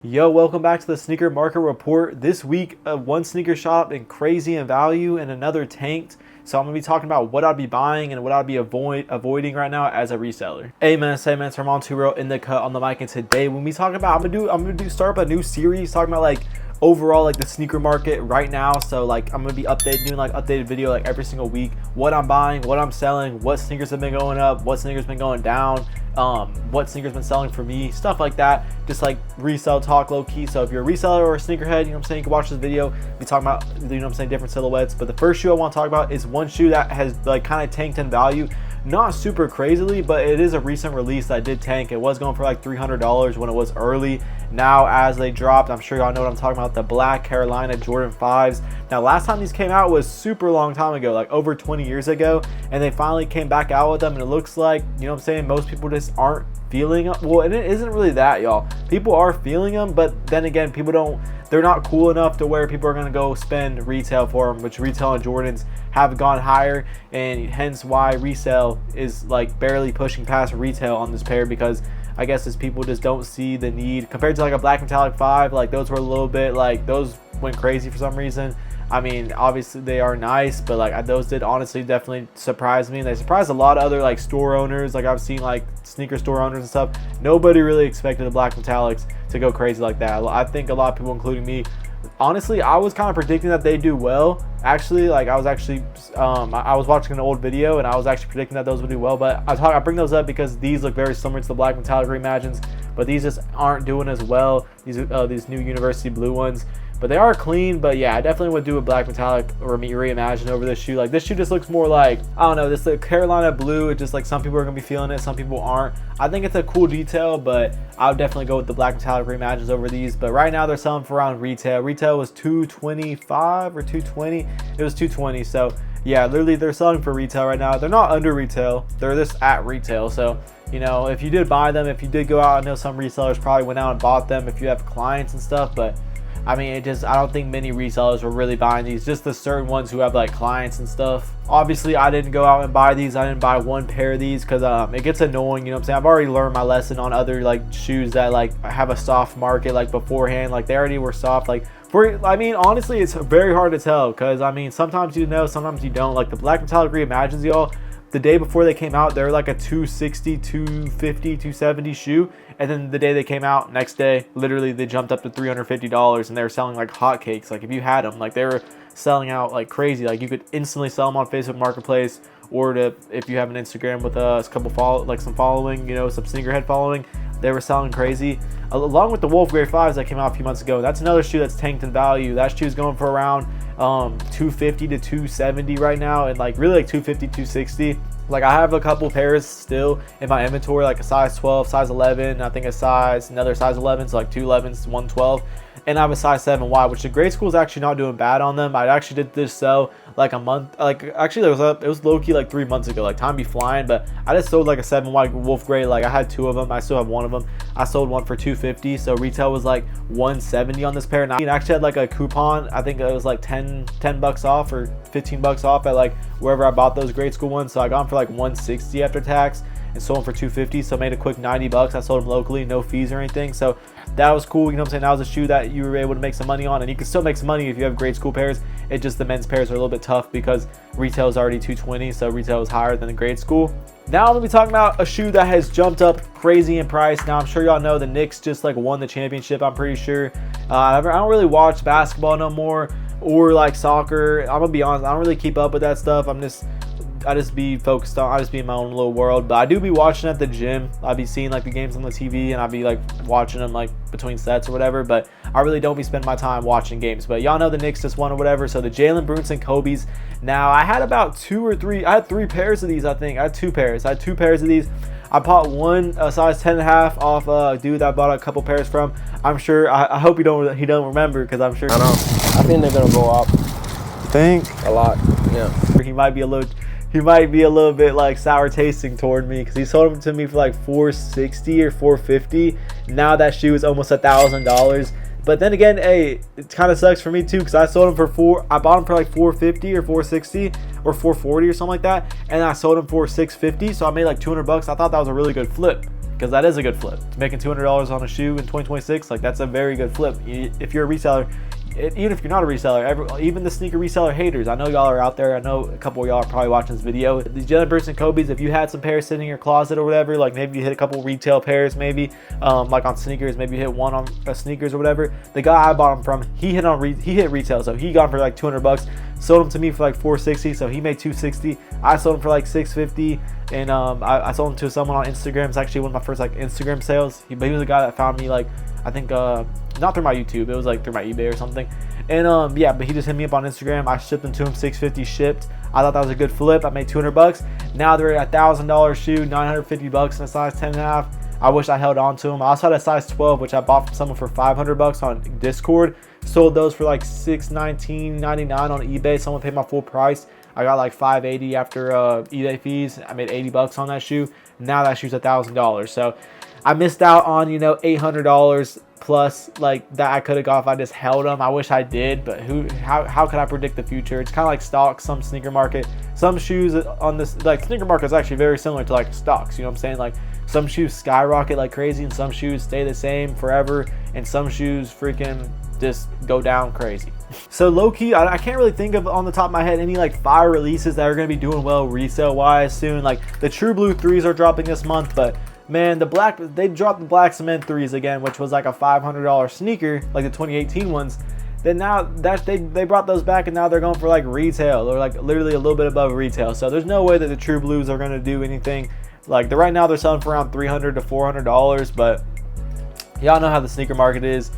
Yo, welcome back to the sneaker market report. This week, one sneaker shop and crazy in value and another tanked. So I'm gonna be talking about what I'd be buying and what I'd be avoiding right now as a reseller. Hey man, it's Ramon Turo in the cut on the mic, and today when we talk about, I'm gonna start up a new series talking about like overall like the sneaker market right now. So like I'm gonna be doing like updated video like every single week, what I'm buying, what I'm selling, what sneakers have been going up, what sneakers been going down, what sneakers been selling for me, stuff like that. Just like resell talk low key. So if you're a reseller or a sneakerhead, you know what I'm saying, you can watch this video. Be talking about, you know what I'm saying, different silhouettes. But the first shoe I want to talk about is one shoe that has like kind of tanked in value. Not super crazily, but it is a recent release that did tank. It was going for like $300 when it was early. Now as they dropped, I'm sure y'all know what I'm talking about, the Black Carolina Jordan 5s. Now last time these came out was super long time ago, like over 20 years ago, and they finally came back out with them, and it looks like, you know what I'm saying, most people just aren't feeling them. Well, and it isn't really that, y'all. People are feeling them, but then again, they're not cool enough to where people are going to go spend retail for them, which retail on Jordans have gone higher, and hence why resale is like barely pushing past retail on this pair, because I guess as people just don't see the need compared to like a Black Metallic 5. Like those were a little bit like, those went crazy for some reason. I mean, obviously they are nice, but like those did honestly definitely surprise me, and they surprised a lot of other like store owners. Like I've seen like sneaker store owners and stuff. Nobody really expected the Black Metallics to go crazy like that. I think a lot of people, including me, honestly, I was kind of predicting that they do well. Actually, like I was watching an old video and I was actually predicting that those would do well. But I bring those up because these look very similar to the Black Metallic Reimagines, but these just aren't doing as well. These new University Blue ones. But they are clean. But yeah, I definitely would do a Black Metallic or Reimagine over this shoe. Like this shoe just looks more like, I don't know, this the Carolina blue. It's just like some people are gonna be feeling it, some people aren't. I think it's a cool detail, but I would definitely go with the Black Metallic Reimagines over these. But right now they're selling for around retail. Retail was $225 or $220. It was $220. So yeah, literally they're selling for retail right now. They're not under retail. They're just at retail. So you know, if you did buy them, if you did go out, I know some resellers probably went out and bought them if you have clients and stuff, but I mean, I don't think many resellers were really buying these, just the certain ones who have like clients and stuff. Obviously, I didn't go out and buy these. I didn't buy one pair of these because it gets annoying, you know what I'm saying? I've already learned my lesson on other like shoes that like have a soft market like beforehand. Like they already were soft. Like I mean, honestly, it's very hard to tell because I mean, sometimes you know, sometimes you don't. Like the Black Metallic Reimagines, y'all, the day before they came out, they're like a $260, $250, $270 shoe. And then the day they came out, next day, literally they jumped up to $350, and they were selling like hotcakes. Like if you had them, like they were selling out like crazy. Like you could instantly sell them on Facebook Marketplace, or if you have an Instagram with some following, you know, some sneakerhead following, they were selling crazy. Along with the Wolf Grey 5s that came out a few months ago. That's another shoe that's tanked in value. That shoe is going for around $250 to $270 right now, and like really like $250, $260. Like I have a couple pairs still in my inventory, like a size 12, size 11, I think another size 11, so like 2 11s, 1 12, and I have a size 7 wide, which the grade school is actually not doing bad on them. I actually did this sell like a month, like actually it was low-key like 3 months ago. Like time be flying, but I just sold like a 7 wide Wolf Grey. Like I had 2 of them, I still have 1 of them. I sold one for $250, so retail was like $170 on this pair. Now I actually had like a coupon, I think it was like 10 bucks off or 15 bucks off at like wherever I bought those grade school ones. So I got them for like $160 after tax and sold them for $250, so made a quick 90 bucks. I sold them locally, no fees or anything, so that was cool. You know what I'm saying? That was a shoe that you were able to make some money on, and you can still make some money if you have grade school pairs. It just, the men's pairs are a little bit tough because retail is already $220, so retail is higher than the grade school. Now I'm gonna be talking about a shoe that has jumped up crazy in price. Now I'm sure y'all know the Knicks just like won the championship, I'm pretty sure. I don't really watch basketball no more, or like soccer. I'm gonna be honest, I don't really keep up with that stuff. I just be focused on, I just be in my own little world. But I do be watching at the gym. I'll be seeing like the games on the TV, and I'll be like watching them like between sets or whatever. But I really don't be spending my time watching games. But y'all know the Knicks just won or whatever. So the Jalen Brunson Kobe's. Now I had about 3 pairs of these. I think I had 2 pairs. I had 2 pairs of these. I bought one size 10.5 off a dude that I bought a couple pairs from. I'm sure. I hope he don't remember, because I'm sure. I know. I think they're gonna go up. You think? A lot. Yeah. He might be a little bit like sour tasting toward me, because he sold them to me for like $460 or $450. Now that shoe is almost $1,000. But then again, hey, it kind of sucks for me too, because I sold them for I bought them for like 450 or 460 or 440 or something like that, and I sold them for 650. So I made like 200 bucks. I thought that was a really good flip, because that is a good flip. Making $200 on a shoe in 2026, like that's a very good flip. If you're a reseller, even if you're not a reseller, even the sneaker reseller haters, I know y'all are out there. I know a couple of y'all are probably watching this video. These Jalen Brunson Kobe's, if you had some pairs sitting in your closet or whatever, like maybe you hit a couple retail pairs, maybe like on sneakers, maybe you hit one on sneakers or whatever. The guy I bought them from, he hit retail, so he got them for like 200 bucks. Sold them to me for like 460, so he made 260. I sold them for like 650, and I sold them to someone on Instagram. It's actually one of my first like Instagram sales. He was a guy that found me, like, I think not through my YouTube, it was like through my eBay or something. And yeah, but he just hit me up on Instagram. I shipped them to him, 650 shipped. I thought that was a good flip. I made 200 bucks. Now they're at $1,000 shoe, 950 bucks in a size 10.5. I wish I held on to them. I also had a size 12, which I bought from someone for 500 bucks on Discord. Sold those for like $619.99 on eBay. Someone paid my full price. I got like $580 after eBay fees. I made 80 bucks on that shoe. Now that shoe's $1,000. So I missed out on, you know, $800 plus like that I could have got if I just held them. I wish I did, but how could I predict the future? It's kind of like stocks. Some sneaker market, some shoes on this, like sneaker market is actually very similar to like stocks, you know what I'm saying? Like some shoes skyrocket like crazy, and some shoes stay the same forever, and some shoes freaking just go down crazy. So low-key, I can't really think of on the top of my head any like fire releases that are going to be doing well resale wise soon. Like the True Blue 3s are dropping this month, but man, they dropped the black cement 3s again, which was like a $500 sneaker, like the 2018 ones. Then now that they brought those back, and now they're going for like retail, or like literally a little bit above retail. So there's no way that the True Blues are going to do anything. Like right now they're selling for around $300 to $400, but y'all know how the sneaker market is.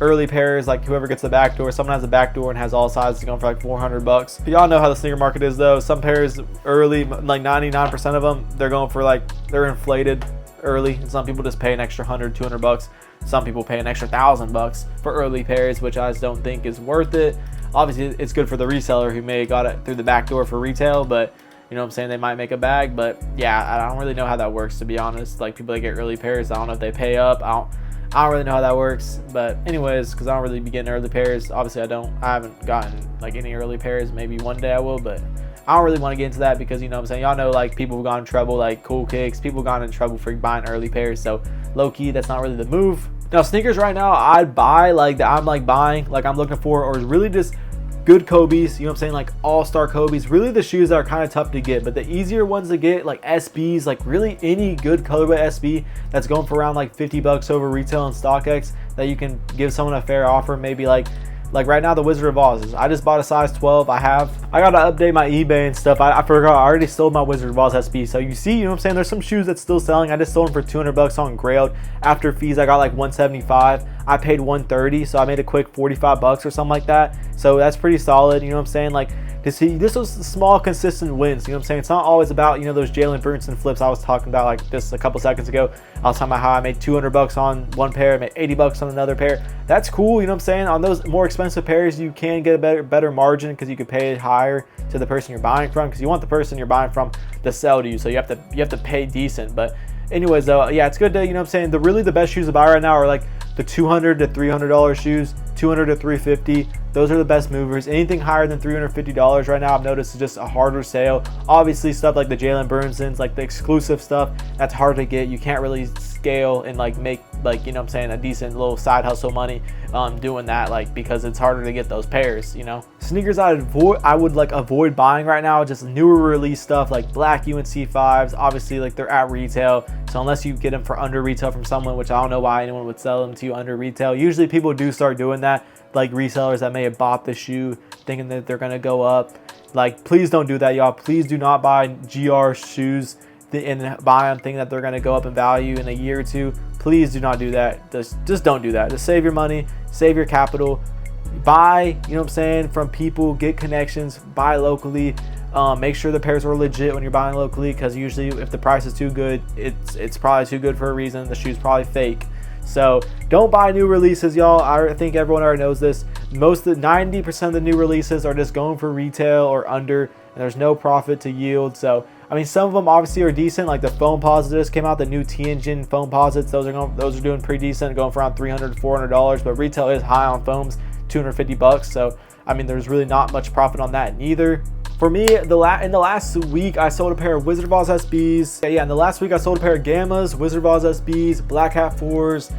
Early pairs, like whoever gets the back door, someone has a back door and has all sizes, going for like 400 bucks. Y'all know how the sneaker market is though. Some pairs early, like 99% of them, they're going for like, they're inflated early, and some people just pay an extra 100, 200 bucks. Some people pay an extra 1,000 bucks for early pairs, which I just don't think is worth it. Obviously it's good for the reseller who may have got it through the back door for retail, but you know what I'm saying, they might make a bag. But yeah, I don't really know how that works, to be honest. Like people that get early pairs, I don't know if they pay up. I don't really know how that works. But anyways, because I don't really be getting early pairs, obviously I haven't gotten like any early pairs. Maybe one day I will, but I don't really want to get into that, because you know what I'm saying, y'all know like people have gone in trouble, like Cool Kicks, people have gone in trouble for buying early pairs. So low-key, that's not really the move. Now sneakers right now I'd buy, like that I'm like buying, like I'm looking for, or really just good Kobe's, you know what I'm saying, like all-star Kobe's, really the shoes that are kind of tough to get. But the easier ones to get, like SBs, like really any good colorway SB that's going for around like 50 bucks over retail and StockX, that you can give someone a fair offer. Maybe like right now the Wizard of Oz, I just bought a size 12. I gotta update my eBay and stuff. I forgot I already sold my Wizard of Oz SB. So you see, you know what I'm saying, there's some shoes that's still selling. I just sold them for 200 bucks on Grailed. After fees I got like 175. I paid 130, so I made a quick 45 bucks or something like that. So that's pretty solid, you know what I'm saying. Like to see, this was small consistent wins, you know what I'm saying. It's not always about, you know, those Jalen Brunson flips I was talking about like just a couple seconds ago. I was talking about how I made 200 bucks on one pair, I made 80 bucks on another pair. That's cool, you know what I'm saying. On those more expensive pairs you can get a better margin, because you could pay it higher to the person you're buying from, because you want the person you're buying from to sell to you, so you have to pay decent. But anyways though, yeah, it's good to, you know what I'm saying, really the best shoes to buy right now are like the $200 to $300 shoes, $200 to $350. Those are the best movers. Anything higher than $350 right now, I've noticed, is just a harder sale. Obviously stuff like the Jalen Brunsons, like the exclusive stuff, that's hard to get. You can't really scale and like make, like, you know what I'm saying, a decent little side hustle money doing that, like, because it's harder to get those pairs, you know. Sneakers I would like avoid buying right now, just newer release stuff like black UNC 5s. Obviously like they're at retail, so unless you get them for under retail from someone, which I don't know why anyone would sell them to you under retail. Usually people do start doing that, like resellers that may have bought the shoe thinking that they're gonna go up. Like, please don't do that, y'all. Please do not buy GR shoes and buy them thinking that they're gonna go up in value in a year or two. Please do not do that. Just don't do that. Just save your money, save your capital, buy, you know what I'm saying, from people, get connections, buy locally. Make sure the pairs are legit when you're buying locally, because usually if the price is too good, it's probably too good for a reason. The shoe's probably fake. So don't buy new releases, y'all. I think everyone already knows this. 90% of the new releases are just going for retail or under, and there's no profit to yield. So I mean, some of them obviously are decent, like the foam positives came out, the new T-Engine foam posits. Those are doing pretty decent, going for around $300 to $400, but retail is high on foams, $250. So I mean, there's really not much profit on that neither. For me, in the last week, I sold a pair of Wizard of Oz SBs. Yeah, in the last week, I sold a pair of Gammas, Wizard of Oz SBs, Black Hat 4s,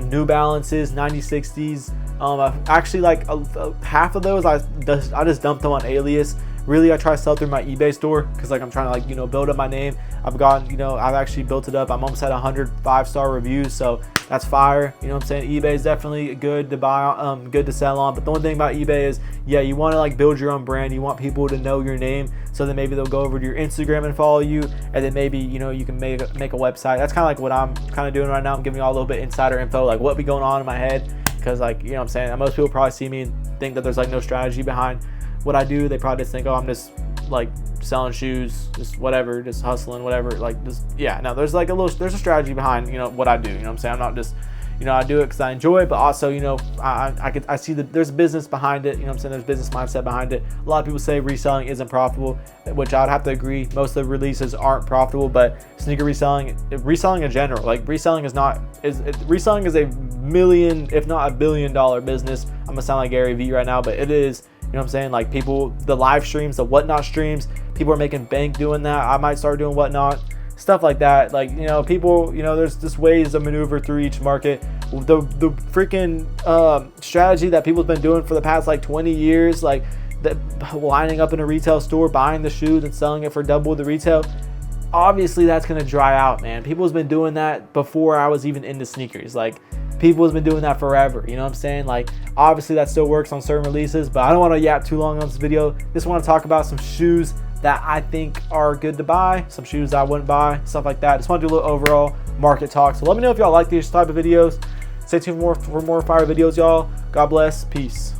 New Balances, 9060s. Actually, like half of those, I just dumped them on Alias. Really, I try to sell through my eBay store because like I'm trying to like, you know, build up my name. I've actually built it up. I'm almost at 100 5-star reviews, so that's fire. You know what I'm saying? eBay is definitely good to buy, good to sell on. But the one thing about eBay is, yeah, you want to like build your own brand. You want people to know your name, so then maybe they'll go over to your Instagram and follow you, and then maybe, you know, you can make a website. That's kind of like what I'm kind of doing right now. I'm giving you all a little bit insider info, like what be going on in my head, because like, you know what I'm saying, most people probably see me and think that there's like no strategy behind what I do. They probably just think, oh, I'm just like selling shoes, just whatever, just hustling, whatever. Like, just, yeah, no, there's like there's a strategy behind, you know, what I do. You know what I'm saying? I'm not just, you know, I do it because I enjoy it, but also, you know, I see that there's business behind it. You know what I'm saying? There's business mindset behind it. A lot of people say reselling isn't profitable, which I would have to agree. Most of the releases aren't profitable, but sneaker reselling in general, like reselling is a million, if not $1 billion business. I'm gonna sound like Gary Vee right now, but it is. You know what I'm saying? Like people, the live streams, the whatnot streams, people are making bank doing that. I might start doing whatnot, stuff like that. Like, you know, people, you know, there's just ways to maneuver through each market. The freaking strategy that people's been doing for the past like 20 years, like lining up in a retail store, buying the shoes and selling it for double the retail. Obviously that's going to dry out, man. People's been doing that before I was even into sneakers. Like, people has been doing that forever. You know what I'm saying? Like, obviously that still works on certain releases, but I don't want to yap too long on this video. Just want to talk about some shoes that I think are good to buy, some shoes that I wouldn't buy, stuff like that. Just want to do a little overall market talk. So let me know if y'all like these type of videos. Stay tuned for more fire videos, y'all. God bless. Peace.